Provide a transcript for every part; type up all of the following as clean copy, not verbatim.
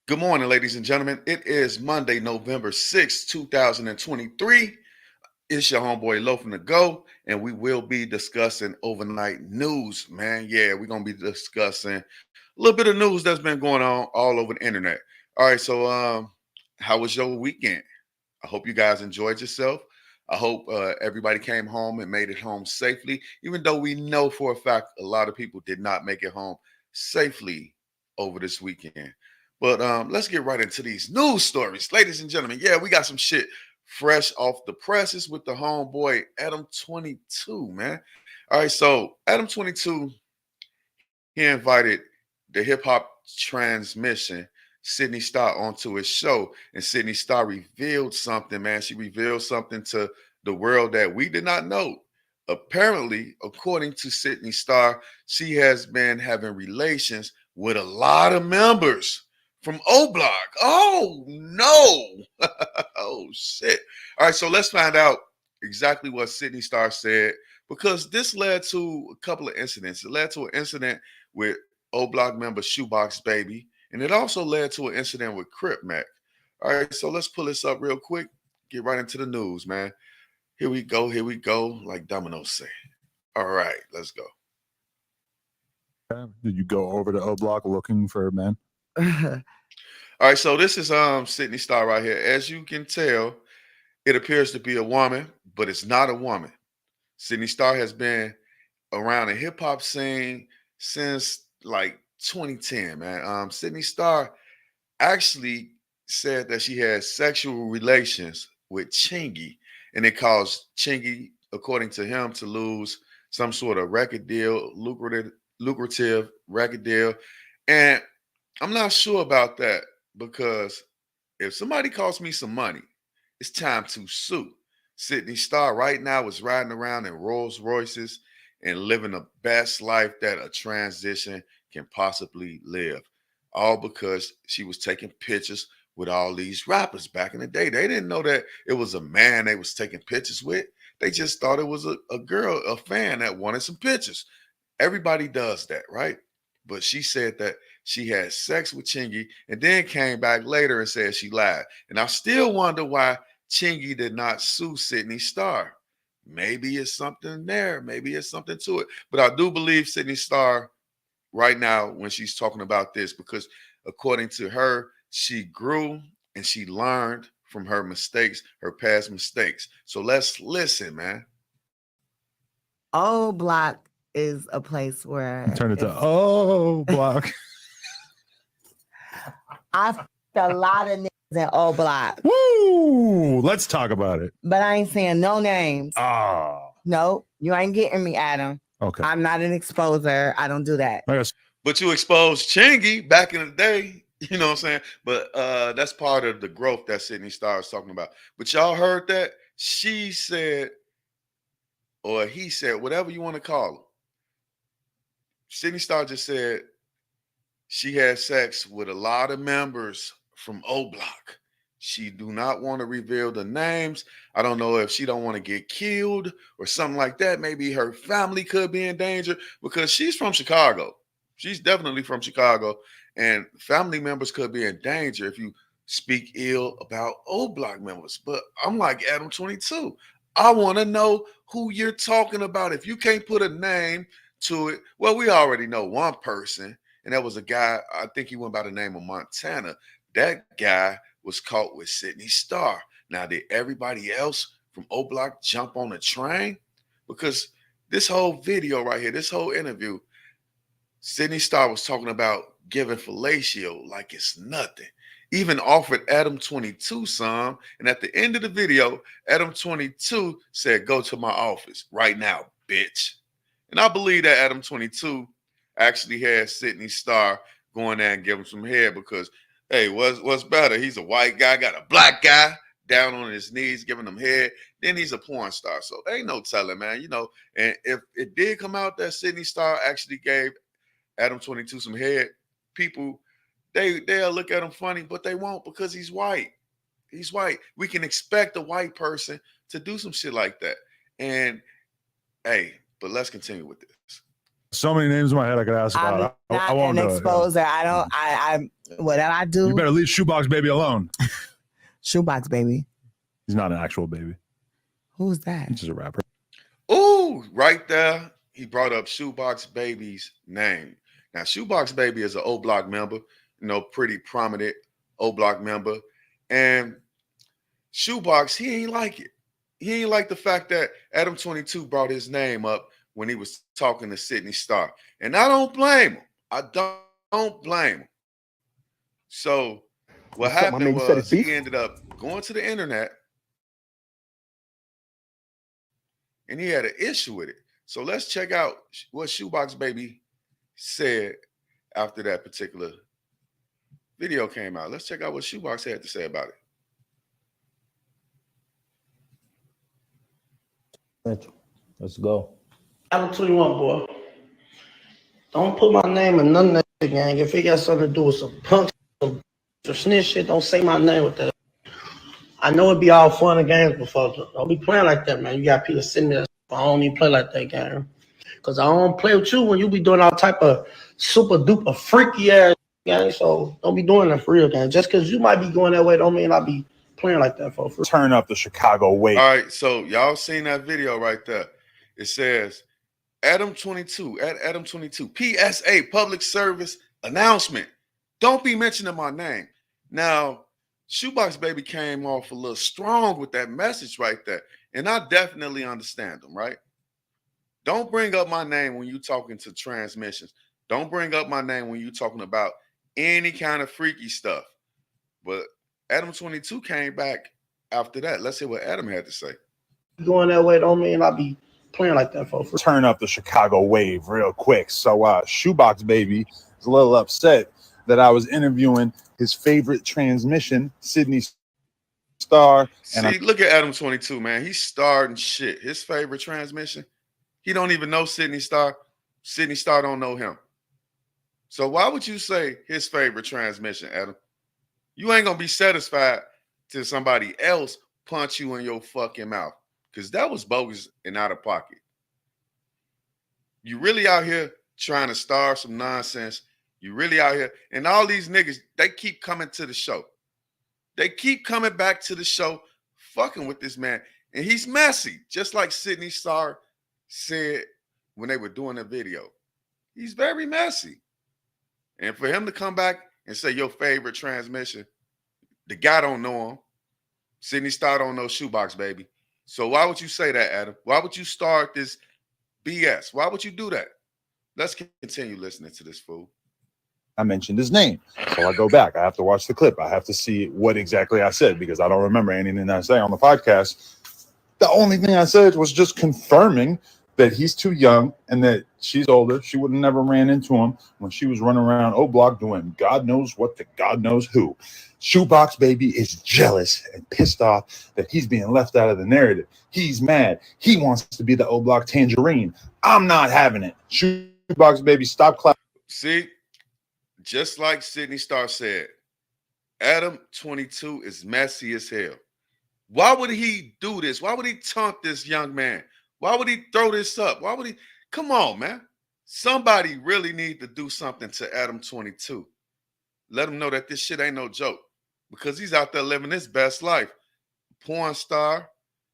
Good morning, ladies and gentlemen. It is Monday, November 6th, 2023. It's your homeboy Loafing to Go, and we will be discussing overnight news, man. Yeah, we're going to be discussing a little bit of news that's been going on all over the internet. All right, so how was your weekend? I hope you guys enjoyed yourself. I hope everybody came home and made it home safely, even though we know for a fact a lot of people did not make it home safely over this weekend. But let's get right into these news stories. Ladies and gentlemen, yeah, we got some shit fresh off the presses with the homeboy Adam 22, man. All right, so Adam 22, he invited the hip hop transmission Sydney Star onto his show, and Sydney Star revealed something, man. She revealed something to the world that we did not know. Apparently, according to Sydney Star, she has been having relations with a lot of members from O Block. Oh no! Oh shit! All right, so let's find out exactly what Sydney Star said because this led to a couple of incidents. It led to an incident with O Block member Shoebox Baby, and it also led to an incident with Crip Mac. All right, so let's pull this up real quick. Get right into the news, man. Here we go, like Domino's say. All right, let's go. Did you go over to O Block looking for men? All right, so this is Sydney Star right here. As you can tell, it appears to be a woman, but it's not a woman. Sydney Star has been around the hip hop scene since like 2010, man. Sydney Star actually said that she had sexual relations with Chingy, and it caused Chingy, according to him, to lose some sort of record deal, lucrative record deal. And I'm not sure about that because if somebody costs me some money, it's time to sue. Sydney Star right now is riding around in Rolls Royces and living the best life that a transition can possibly live. All because she was taking pictures with all these rappers back in the day. They didn't know that it was a man they was taking pictures with. They just thought it was a girl, a fan that wanted some pictures. Everybody does that, right? But she said that she had sex with Chingy and then came back later and said she lied. And I still wonder why Chingy did not sue Sydney Star. Maybe it's something there. Maybe it's something to it. But I do believe Sydney Star right now when she's talking about this because according to her, she grew and she learned from her mistakes, her past mistakes. So let's listen, man. O Block is a place where Turn it to O Block. I f***ed a lot of niggas in O Block, Woo! Let's talk about it. but I ain't saying no names. Ah, No, you ain't getting me, Adam. okay. I'm not an exposer. I don't do that. I guess But you exposed Chingy back in the day, you know what I'm saying? But that's part of the growth that Sydney Star is talking about. But y'all heard that? She said, or he said, whatever you want to call him. Sydney Star just said she had sex with a lot of members from O Block. She do not want to reveal the names. I don't know if she don't want to get killed or something like that. Maybe her family could be in danger because she's from Chicago. She's definitely from Chicago, and family members could be in danger if you speak ill about O Block members. But I'm like Adam 22. I want to know who you're talking about. If you can't put a name to it, well, we already know one person, and that was a guy. I think he went by the name of Montana. That guy was caught with Sydney Star. Now, did everybody else from O Block jump on the train? Because this whole video right here, this whole interview, Sydney Star was talking about giving fellatio like it's nothing. Even offered Adam 22 some. And at the end of the video, Adam 22 said, "Go to my office right now, bitch." And I believe that Adam 22 actually had Sydney Star going there and give him some head because, hey, what's better? He's a white guy, got a black guy down on his knees giving him head. Then he's a porn star. So ain't no telling, man. You know, and if it did come out that Sydney Star actually gave Adam 22 some head, people, they'll look at him funny, but they won't because he's white. He's white. We can expect a white person to do some shit like that. And hey, but let's continue with this. So many names in my head I could ask I'm about. not I won't an do it. exposer. I don't. I whatever I do. You better leave Shoebox Baby alone. Shoebox Baby. He's not an actual baby. Who's that? He's just a rapper. Ooh, right there. He brought up Shoebox Baby's name. Now, Shoebox Baby is an O Block member, pretty prominent O Block member. And Shoebox, he ain't like it. He ain't like the fact that Adam 22 brought his name up when he was talking to Sydney Starr. And I don't blame him. I don't blame him. So what happened was he ended up going to the internet and he had an issue with it. So let's check out what Shoebox Baby said after that particular video came out. Let's check out what Shoebox had to say about it. Let's go. I'm 21, boy. Don't put my name in none of that, gang. If it got something to do with some punk, some snitch shit, don't say my name with that. I know it'd be all fun and games before. Don't be playing like that, man. You got people sitting there. I don't even play like that, gang. Because I don't play with you when you be doing all type of super duper freaky ass, gang. So don't be doing that for real, gang. Just because you might be going that way don't mean I'll be playing like that for real. Turn up the Chicago wave. All right, so y'all seen that video right there. It says, Adam 22, at Adam 22, PSA, public service announcement. Don't be mentioning my name. Now, Shoebox Baby came off a little strong with that message right there. And I definitely understand them, right? Don't bring up my name when you're talking to transmissions. Don't bring up my name when you're talking about any kind of freaky stuff. But Adam 22 came back after that. Let's hear what Adam had to say. Going that way don't mean I'll be playing like that for free. Turn up the Chicago wave real quick. So Shoebox Baby is a little upset that I was interviewing his favorite transmission, Sydney Starr. See, look at Adam 22, man. He's starting shit. His favorite transmission. He don't even know Sydney Starr. Sydney Starr don't know him. So why would you say his favorite transmission, Adam? You ain't gonna be satisfied till somebody else punch you in your fucking mouth. Because that was bogus and out of pocket. You really out here trying to start some nonsense. You really out here. And all these niggas, they keep coming to the show. They keep coming back to the show, fucking with this man. And he's messy, just like Sydney Starr said when they were doing the video. He's very messy. And for him to come back and say your favorite transmission, the guy don't know him. Sydney Starr don't know Shoebox Baby. So why would you say that, Adam? Why would you start this BS? Why would you do that? Let's continue listening to this fool. I mentioned his name. So I go back. I have to watch the clip. I have to see what exactly I said because I don't remember anything I say on the podcast. The only thing I said was just confirming that he's too young and that she's older. She would have never ran into him when she was running around O Block doing God knows what to God knows who. Shoebox Baby is jealous and pissed off that he's being left out of the narrative. He's mad. He wants to be the O Block Tangerine. I'm not having it. Shoebox Baby, stop clapping. See, just like Sydney Starr said, Adam 22 is messy as hell. Why would he do this? Why would he taunt this young man? Why would he throw this up? Why would he? Come on, man. Somebody really need to do something to Adam 22. Let him know that this shit ain't no joke because he's out there living his best life. Porn star,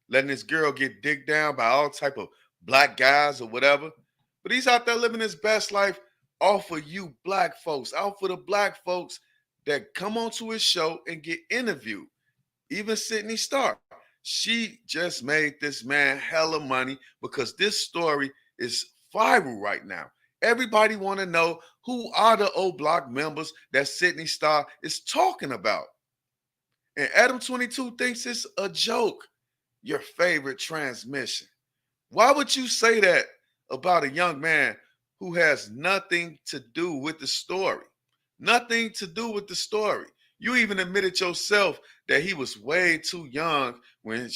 letting this girl get digged down by all type of black guys or whatever. But he's out there living his best life off of you black folks, out for the black folks that come onto his show and get interviewed. Even Sydney Starr, she just made this man hella money because this story is viral right now. Everybody want to know who are the O Block members that Sydney Starr is talking about. And Adam 22 thinks it's a joke. Your favorite transmission. Why would you say that about a young man who has nothing to do with the story? Nothing to do with the story. You even admitted yourself that he was way too young when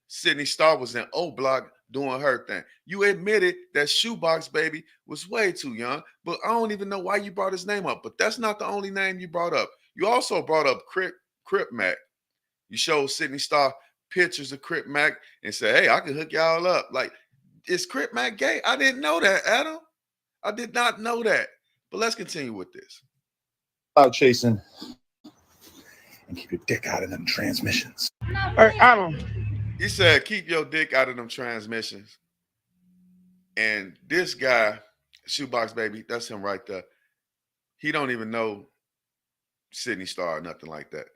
Sydney Starr was in O Block doing her thing. You admitted that Shoebox Baby was way too young, but I don't even know why you brought his name up. But that's not the only name you brought up. You also brought up Crip Mac. You showed Sydney Starr pictures of Crip Mac and said, hey, I can hook y'all up. Like, is Crip Mac gay? I didn't know that, Adam. I did not know that. But let's continue with this. Out chasing and keep your dick out of them transmissions. Hey, Adam. He said, keep your dick out of them transmissions. And this guy, Shoebox Baby, that's him right there. He don't even know Sydney Star or nothing like that.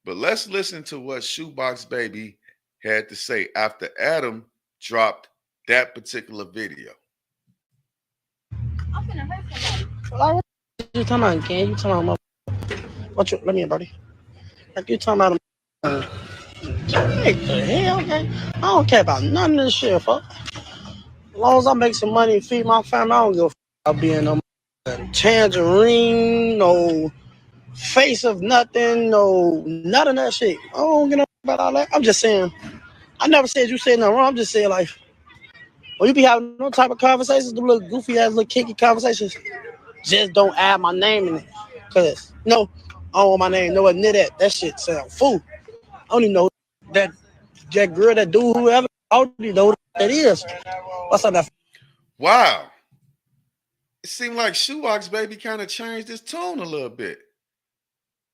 But let's listen to what Shoebox Baby had to say after Adam dropped that particular video. I'm finna hurt somebody. Like, what you talking about, Ken? You talking about what you? Let me, buddy. Like you talking about? What the hell, man? I don't care about none of this shit, fuck. As long as I make some money and feed my family, I don't give a fuck about being no tangerine, no face of nothing, no none of that shit. I don't get no about all that. I'm just saying. I never said you said nothing wrong. I'm just saying, like, when you be having no type of conversations, the little goofy ass, little kinky conversations, just don't add my name in it. Cause no, I don't want my name nowhere near that. That shit sound fool. I don't even know that girl, that dude, whoever. I don't even know what that is. What's up, that? Wow. It seemed like Shoebox Baby kind of changed his tone a little bit.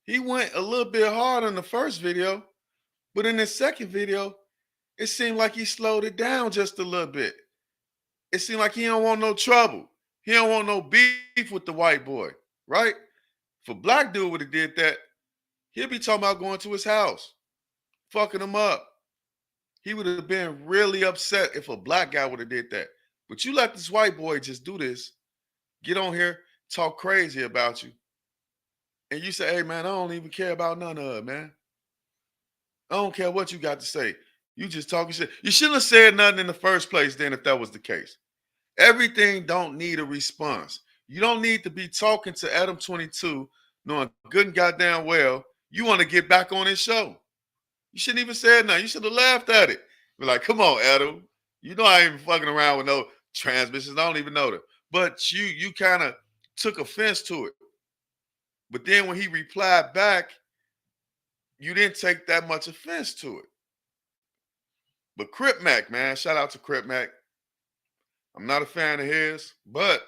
He went a little bit hard in the first video, but in the second video, it seemed like he slowed it down just a little bit. It seemed like he don't want no trouble. He don't want no beef with the white boy, right? If a black dude would have did that, he'd be talking about going to his house, fucking him up. He would have been really upset if a black guy would have did that. But you let this white boy just do this, get on here, talk crazy about you. And you say, hey, man, I don't even care about none of it, man. I don't care what you got to say. You just talking shit. You shouldn't have said nothing in the first place then if that was the case. Everything don't need a response. You don't need to be talking to Adam 22 knowing good and goddamn well you want to get back on his show. You shouldn't even said nothing. You should have laughed at it. Be like, come on, Adam. You know I ain't even fucking around with no transmissions. I don't even know them. But you kind of took offense to it. But then when he replied back, you didn't take that much offense to it. But Crip Mac, man, shout out to Crip Mac. I'm not a fan of his, but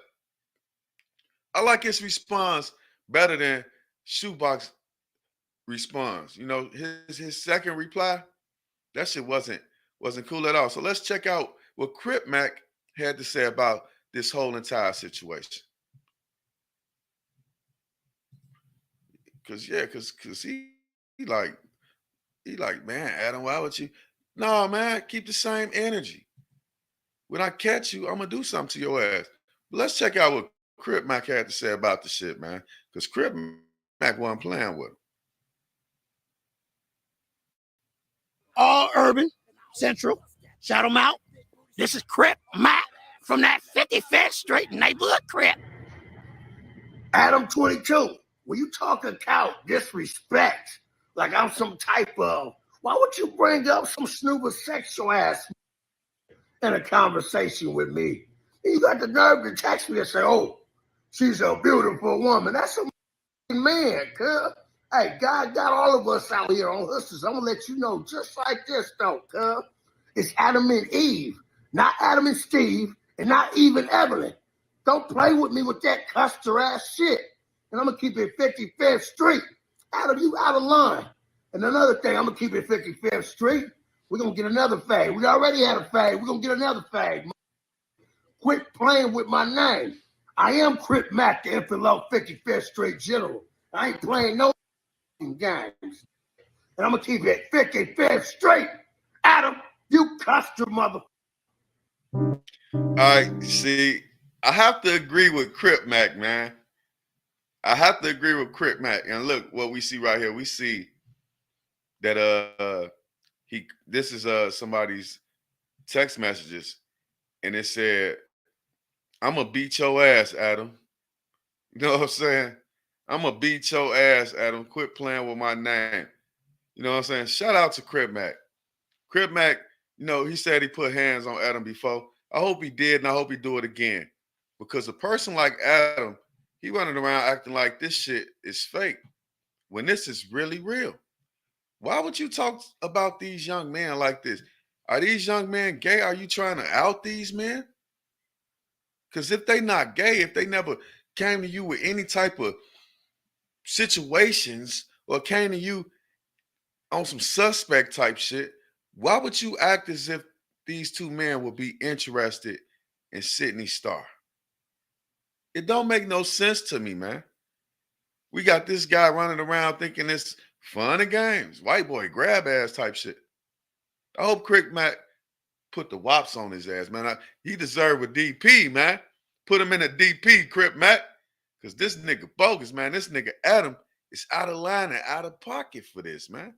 I like his response better than Shoebox response. You know, his second reply, that shit wasn't cool at all. So let's check out what Crip Mac had to say about this whole entire situation. Cause he like, man, Adam, why would you? No, man, keep the same energy. When I catch you, I'm gonna do something to your ass. But let's check out what Crip Mac had to say about the shit, man. Because Crip Mac wasn't playing with him. All urban, central, shout them out. This is Crip Mac from that 55th Street neighborhood Crip. Adam 22, when you talk about disrespect, like I'm some type of, why would you bring up some snooper sexual ass in a conversation with me? You got the nerve to text me and say, oh, she's a beautiful woman. That's a man, cuz. Hey, God got all of us out here on hustlers. I'm gonna let you know just like this, though, cuz. It's Adam and Eve, not Adam and Steve, and not Eve and Evelyn. Don't play with me with that custer ass shit. And I'm gonna keep it 55th Street. Adam, you out of line. And another thing, I'm gonna keep it 55th Street. We're gonna get another fade. We already had a fade. We're gonna get another fade. Quit playing with my name. I am Crip Mac, the infant 55th Street General. I ain't playing no games. And I'm gonna keep it 55th Street. Adam, you custer mother. All right, see, I have to agree with Crip Mac, man. I have to agree with Crip Mac. And look what we see right here. We see that this is somebody's text messages, and it said, I'm gonna beat your ass, Adam. You know what I'm saying? I'm gonna beat your ass, Adam. Quit playing with my name. You know what I'm saying? Shout out to Crip Mac. Crip Mac, you know, he said he put hands on Adam before. I hope he did, and I hope he do it again. Because a person like Adam, he running around acting like this shit is fake when this is really real. Why would you talk about these young men like this? Are these young men gay? Are you trying to out these men? Because if they not gay, if they never came to you with any type of situations or came to you on some suspect type shit, why would you act as if these two men would be interested in Sydney Star? It don't make no sense to me, man. We got this guy running around thinking it's fun and games, white boy grab ass type shit. I hope Crick Mac put the wops on his ass, man. He deserved a DP, man. Put him in a DP, Crip Mac. Because this nigga bogus, man. This nigga Adam is out of line and out of pocket for this, man.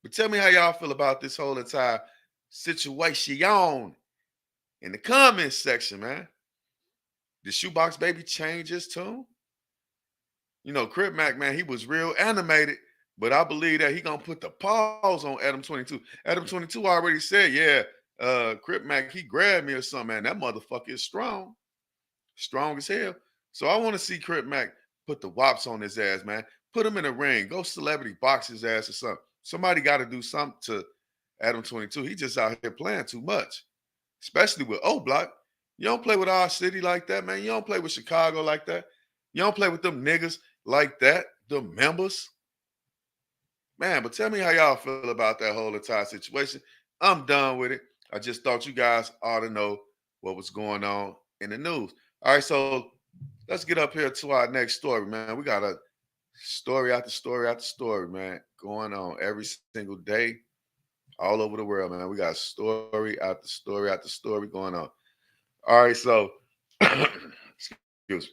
But tell me how y'all feel about this whole entire situation in the comments section, man. Did Shoebox Baby change his tune? You know, Crip Mac, man, he was real animated, but I believe that he gonna put the pause on Adam 22. Adam 22 already said, yeah, Crip Mac, he grabbed me or something, man. That motherfucker is strong. Strong as hell. So I want to see Crip Mac put the wops on his ass, man. Put him in a ring. Go celebrity box his ass or something. Somebody got to do something to Adam 22. He just out here playing too much, especially with O-Block. You don't play with our city like that, man. You don't play with Chicago like that. You don't play with them niggas like that, the members. Man, but tell me how y'all feel about that whole entire situation. I'm done with it. I just thought you guys ought to know what was going on in the news. All right, so let's get up here to our next story, man. We got a story after story after story, man, going on every single day all over the world, man. We got story after story after story going on. All right, so excuse me.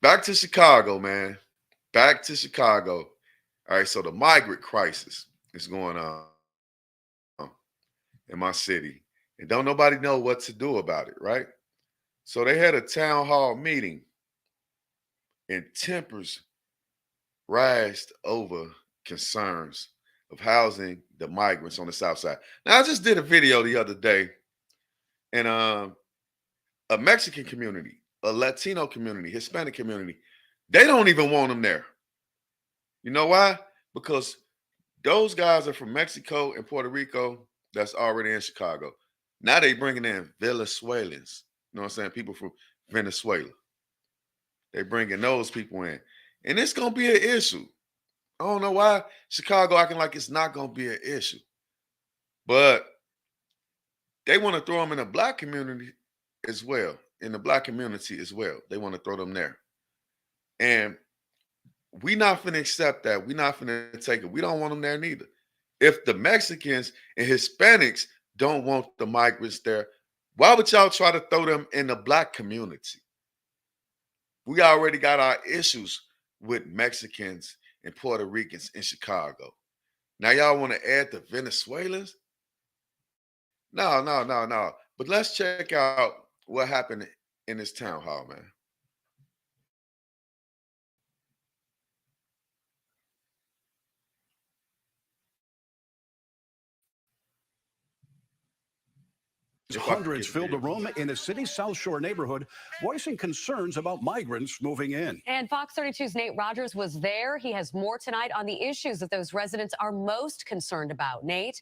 Back to Chicago, man. Back to Chicago. All right, so the migrant crisis is going on in my city. And don't nobody know what to do about it, right? So they had a town hall meeting and tempers rised over concerns of housing the migrants on the south side. Now, I just did a video the other day, and a Mexican community, a Latino community, Hispanic community, they don't even want them there. You know why? Because those guys are from Mexico and Puerto Rico that's already in Chicago. Now they bringing in Venezuelans. You know what I'm saying? People from Venezuela. They bringing those people in. And it's going to be an issue. I don't know why Chicago acting like it's not going to be an issue. But they want to throw them in the black community as well. In the black community as well. They want to throw them there. And we not finna accept that. We not finna take it. We don't want them there neither. If the Mexicans and Hispanics don't want the migrants there, why would y'all try to throw them in the black community? We already got our issues with Mexicans and Puerto Ricans in Chicago. Now y'all want to add the Venezuelans? No. But let's check out what happened in this town hall, man. Hundreds filled a room in a city's South Shore neighborhood, voicing concerns about migrants moving in. And Fox 32's Nate Rogers was there. He has more tonight on the issues that those residents are most concerned about. Nate?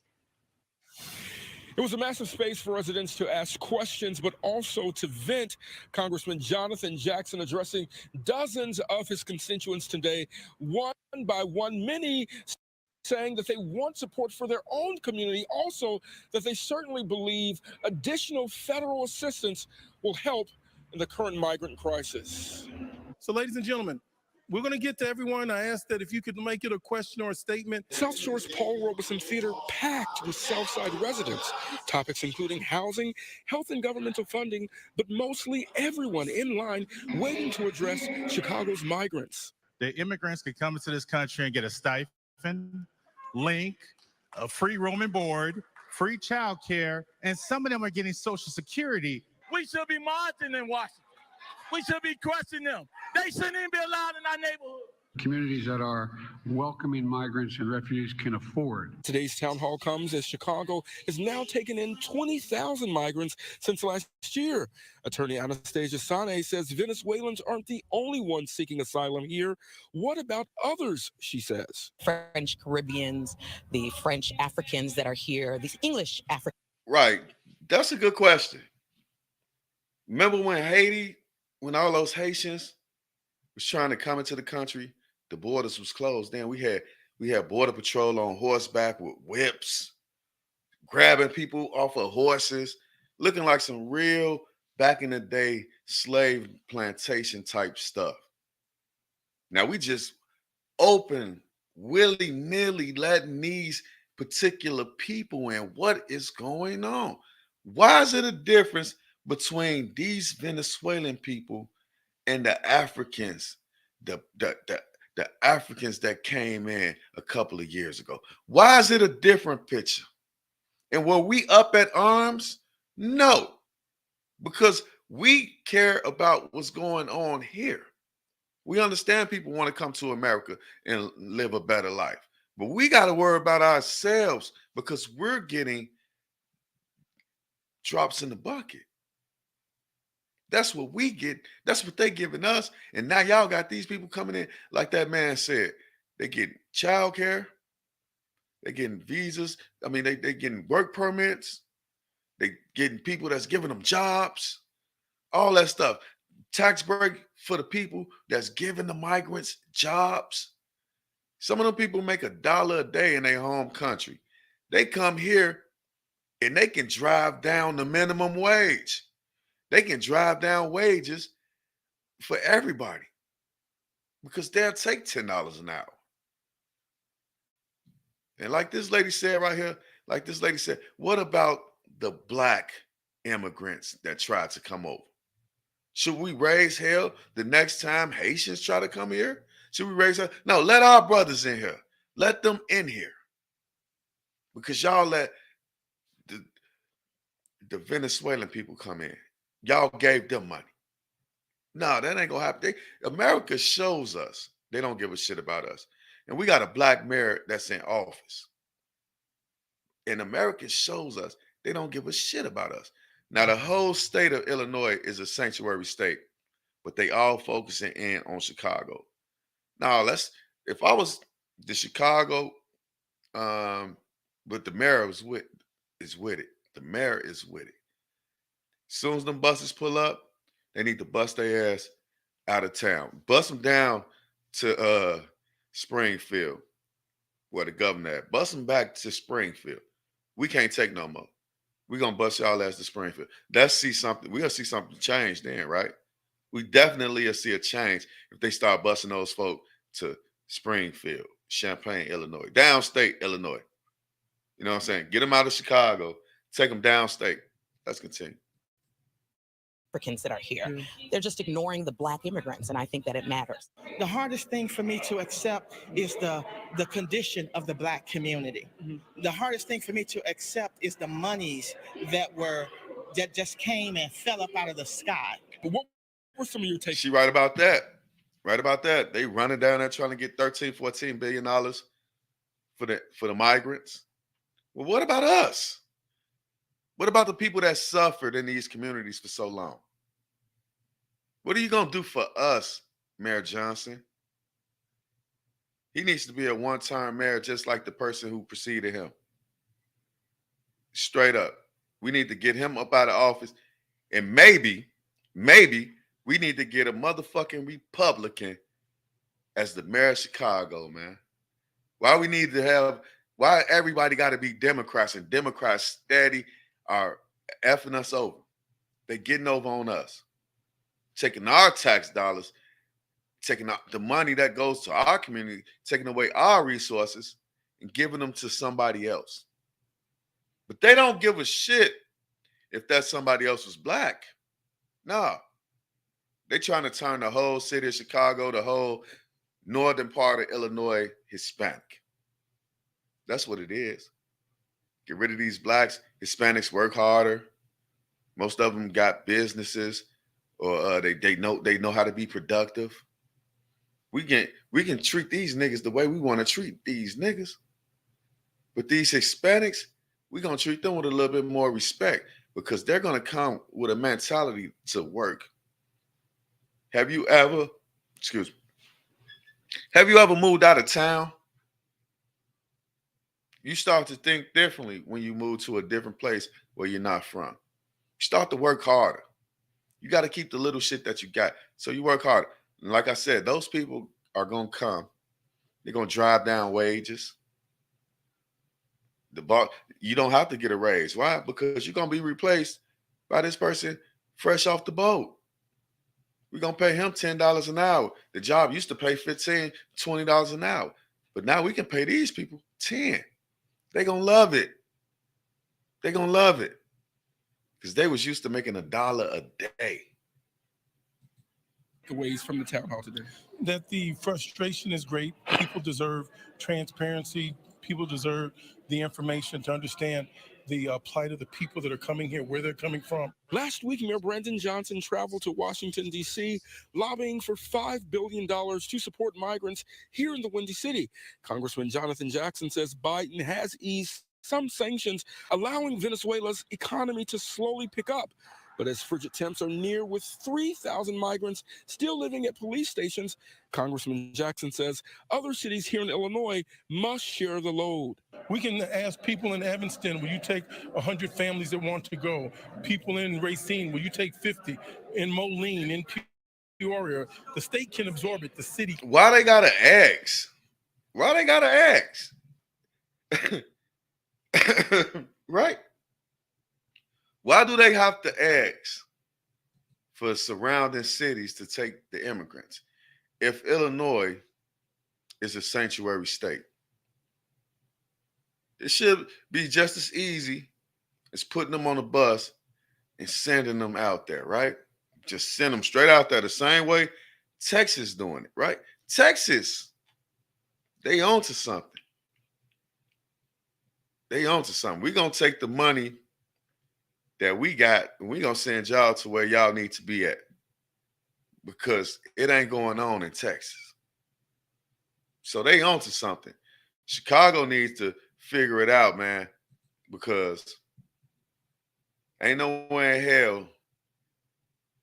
It was a massive space for residents to ask questions, but also to vent. Congressman Jonathan Jackson addressing dozens of his constituents today, one by one, many saying that they want support for their own community, also that they certainly believe additional federal assistance will help in the current migrant crisis. So, ladies and gentlemen, we're going to get to everyone. I ask that if you could make it a question or a statement. South Shore's Paul Robeson Theater packed with Southside residents. Topics including housing, health and governmental funding, but mostly everyone in line waiting to address Chicago's migrants. The immigrants could come into this country and get a stipend, link, a free room and board, free child care, and some of them are getting Social Security. We should be marching in Washington. We should be questioning them. They shouldn't even be allowed in our neighborhood. Communities that are welcoming migrants and refugees can afford. Today's town hall comes as Chicago has now taken in 20,000 migrants since last year. Attorney Anastasia Sane says Venezuelans aren't the only ones seeking asylum here. What about others, she says? French Caribbeans, the French Africans that are here, these English Africans. Right. That's a good question. Remember when Haiti, when all those Haitians was trying to come into the country, the borders was closed. Then we had border patrol on horseback with whips, grabbing people off of horses, looking like some real back in the day slave plantation type stuff. Now we just open willy-nilly letting these particular people in. What is going on? Why is it a difference between these Venezuelan people and the Africans, the Africans that came in a couple of years ago? Why is it a different picture? And were we up at arms? No, because we care about what's going on here. We understand people want to come to America and live a better life, but we got to worry about ourselves because we're getting drops in the bucket. That's what we get. That's what they giving us. And now y'all got these people coming in, like that man said, they getting child care, they getting visas. I mean, they getting work permits, they getting people that's giving them jobs, all that stuff. Tax break for the people that's giving the migrants jobs. Some of them people make $1 a day in their home country. They come here and they can drive down the minimum wage. They can drive down wages for everybody because they'll take $10 an hour. And like this lady said right here, like this lady said, what about the black immigrants that tried to come over? Should we raise hell the next time Haitians try to come here? Should we raise hell? No, let our brothers in here. Let them in here. Because y'all let the Venezuelan people come in. Y'all gave them money. No, that ain't gonna happen. America shows us they don't give a shit about us. And we got a black mayor that's in office. And America shows us they don't give a shit about us. Now, the whole state of Illinois is a sanctuary state, but they all focusing in on Chicago. Now, if I was the Chicago, but the mayor is with it. The mayor is with it. As soon as them buses pull up, they need to bust their ass out of town. Bust them down to Springfield, where the governor at. Bust them back to Springfield. We can't take no more. We're gonna bust y'all ass to Springfield. Let's see something. We're gonna see something change then, right? We definitely will see a change if they start busting those folk to Springfield, Champaign, Illinois, downstate Illinois. You know what I'm saying? Get them out of Chicago, take them downstate. Let's continue. Africans that are here. They're just ignoring the black immigrants, and I think that it matters. The hardest thing for me to accept is the condition of the black community. The hardest thing for me to accept is the monies that just came and fell up out of the sky. What were some of your takes? She right about that. Right about that. They running down there trying to get $13-14 billion for the migrants. Well, what about us? What about the people that suffered in these communities for so long? What are you going to do for us, Mayor Johnson? He needs to be a one-term mayor just like the person who preceded him. Straight up. We need to get him up out of office. And maybe we need to get a motherfucking Republican as the mayor of Chicago, man. Why everybody got to be Democrats, and Democrats steady are effing us over. They getting over on us. Taking our tax dollars, taking out the money that goes to our community, taking away our resources and giving them to somebody else. But they don't give a shit if that somebody else was black. No. They trying to turn the whole city of Chicago, the whole northern part of Illinois, Hispanic. That's what it is. Get rid of these blacks. Hispanics work harder. Most of them got businesses, or they know how to be productive. We can treat these niggas the way we want to treat these niggas. But these Hispanics, we're going to treat them with a little bit more respect because they're going to come with a mentality to work. Have you ever moved out of town? You start to think differently when you move to a different place where you're not from. start to work harder. You got to keep the little shit that you got. So you work harder. And like I said, those people are going to come. They're going to drive down wages. The boss, you don't have to get a raise. Why? Because you're going to be replaced by this person fresh off the boat. We're going to pay him $10 an hour. The job used to pay $15, $20 an hour. But now we can pay these people 10. They're going to love it. They're going to love it. Because they was used to making $1 a day. Takeaways from the town hall today. That the frustration is great. People deserve transparency. People deserve the information to understand the plight of the people that are coming here, where they're coming from. Last week, Mayor Brandon Johnson traveled to Washington, D.C., lobbying for $5 billion to support migrants here in the Windy City. Congressman Jonathan Jackson says Biden has eased some sanctions, allowing Venezuela's economy to slowly pick up. But as frigid temps are near with 3,000 migrants still living at police stations, Congressman Jackson says other cities here in Illinois must share the load. We can ask people in Evanston, will you take 100 families that want to go? People in Racine, will you take 50? In Moline, in Peoria, the state can absorb it, the city. Why they got to ask? Why they got to ask? Right? Why do they have to ask for surrounding cities to take the immigrants if Illinois is a sanctuary state? It should be just as easy as putting them on a bus and sending them out there, right? Just send them straight out there the same way Texas doing it, right? Texas, they on to something. They on to something. We're going to take the money that we got, and we're going to send y'all to where y'all need to be at, because it ain't going on in Texas. So they on to something. Chicago needs to figure it out, man, because ain't no way in hell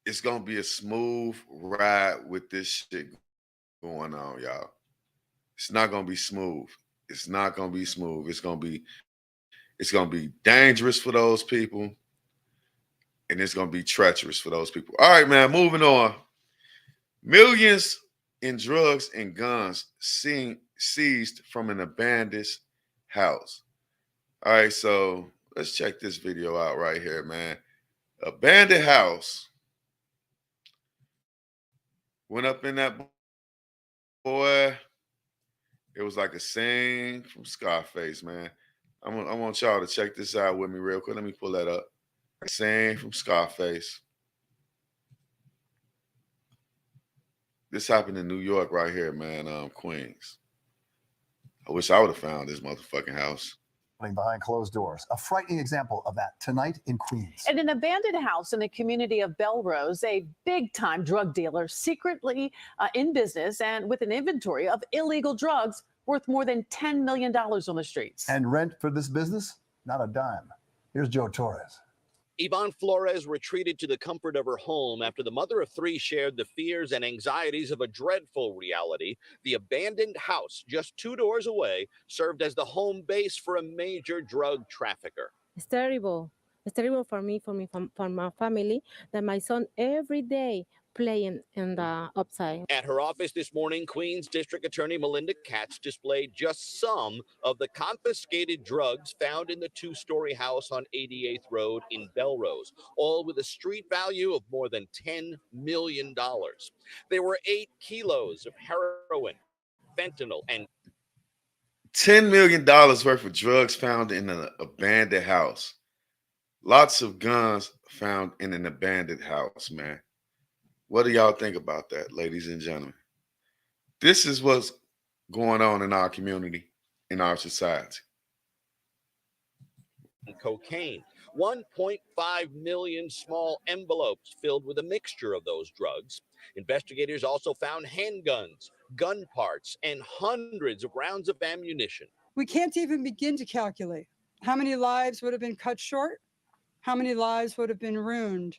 it's going to be a smooth ride with this shit going on, y'all. It's not going to be smooth. It's not going to be smooth. It's going to be dangerous for those people. And it's going to be treacherous for those people. All right, man, moving on. Millions in drugs and guns seized from an abandoned house. All right, so let's check this video out right here, man. Abandoned house. Went up in that boy. It was like a scene from Scarface, man. I want y'all to check this out with me real quick. Let me pull that up. Scene from Scarface. This happened in New York right here, man. Queens. I wish I would have found this motherfucking house. Behind closed doors. A frightening example of that tonight in Queens. In an abandoned house in the community of Belrose, a big-time drug dealer secretly in business and with an inventory of illegal drugs worth more than $10 million on the streets. And rent for this business? Not a dime. Here's Joe Torres. Yvonne Flores retreated to the comfort of her home after the mother of three shared the fears and anxieties of a dreadful reality. The abandoned house just 2 doors away served as the home base for a major drug trafficker. It's terrible. It's terrible for me, for my family, that my son every day playing in the upside. At her office this morning, Queens District Attorney Melinda Katz displayed just some of the confiscated drugs found in the 2-story house on 88th Road in Belrose, all with a street value of more than $10 million. There were 8 kilos of heroin, fentanyl, and $10 million worth of drugs found in an abandoned house. Lots of guns found in an abandoned house, man. What do y'all think about that, ladies and gentlemen? This is what's going on in our community, in our society. Cocaine. 1.5 million small envelopes filled with a mixture of those drugs. Investigators also found handguns, gun parts, and hundreds of rounds of ammunition. We can't even begin to calculate how many lives would have been cut short, how many lives would have been ruined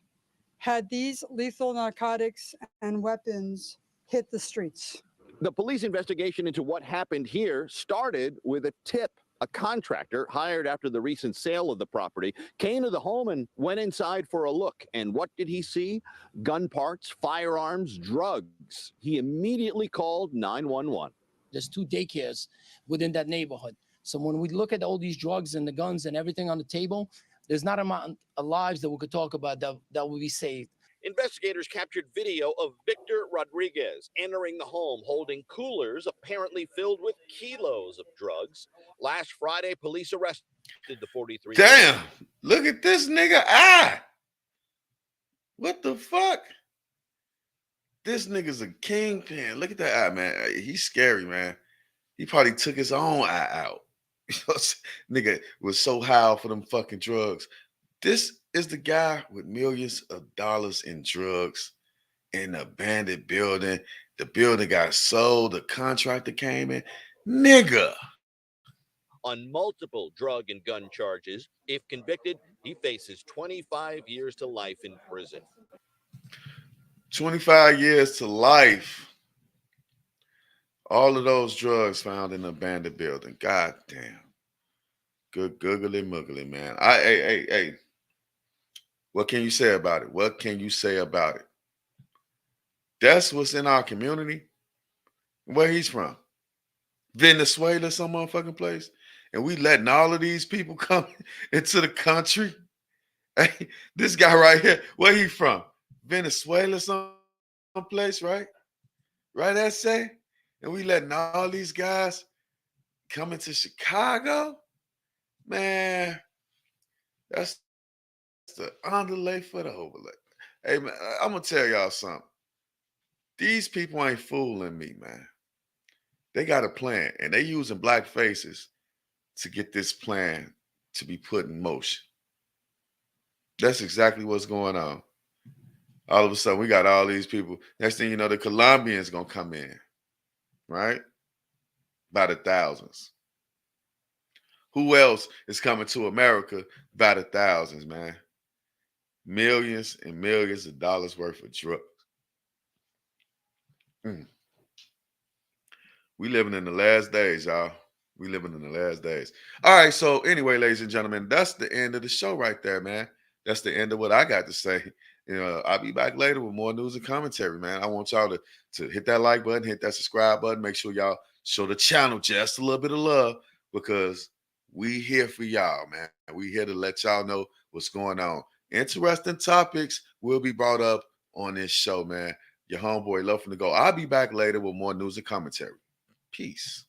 had these lethal narcotics and weapons hit the streets. The police investigation into what happened here started with a tip. A contractor hired after the recent sale of the property came to the home and went inside for a look. And what did he see? Gun parts, firearms, drugs. He immediately called 911. There's 2 daycares within that neighborhood. So when we look at all these drugs and the guns and everything on the table, there's not amount of lives that we could talk about that will be saved. Investigators captured video of Victor Rodriguez entering the home holding coolers apparently filled with kilos of drugs. Last Friday, police arrested the 43-year-old. Damn, look at this nigga eye. What the fuck? This nigga's a kingpin. Look at that eye, man. He's scary, man. He probably took his own eye out. Nigga was so high for them fucking drugs. This is the guy with millions of dollars in drugs in an abandoned building. The building got sold. The contractor came in. Nigga. On multiple drug and gun charges. If convicted, he faces 25 years to life in prison. 25 years to life. All of those drugs found in an abandoned building. God damn. Good googly muggly, man. Hey. What can you say about it? What can you say about it? That's what's in our community. Where he's from. Venezuela, some motherfucking place. And we letting all of these people come into the country. Hey, this guy right here, where he from? Venezuela, some place, right? Right, S.A.? And we letting all these guys come into Chicago? Man, that's the underlay for the overlay. Hey, man, I'm going to tell y'all something. These people ain't fooling me, man. They got a plan, and they using black faces to get this plan to be put in motion. That's exactly what's going on. All of a sudden, we got all these people. Next thing you know, the Colombians going to come in, right? By the thousands. Who else is coming to America by the thousands, man? Millions and millions of dollars worth of drugs. We living in the last days, y'all. We living in the last days. All right, so anyway, ladies and gentlemen, that's the end of the show right there, man. That's the end of what I got to say. You know, I'll be back later with more news and commentary, man. I want y'all to hit that like button, hit that subscribe button. Make sure y'all show the channel just a little bit of love because we here for y'all, man. We here to let y'all know what's going on. Interesting topics will be brought up on this show, man. Your homeboy Love from the Go. I'll be back later with more news and commentary. Peace.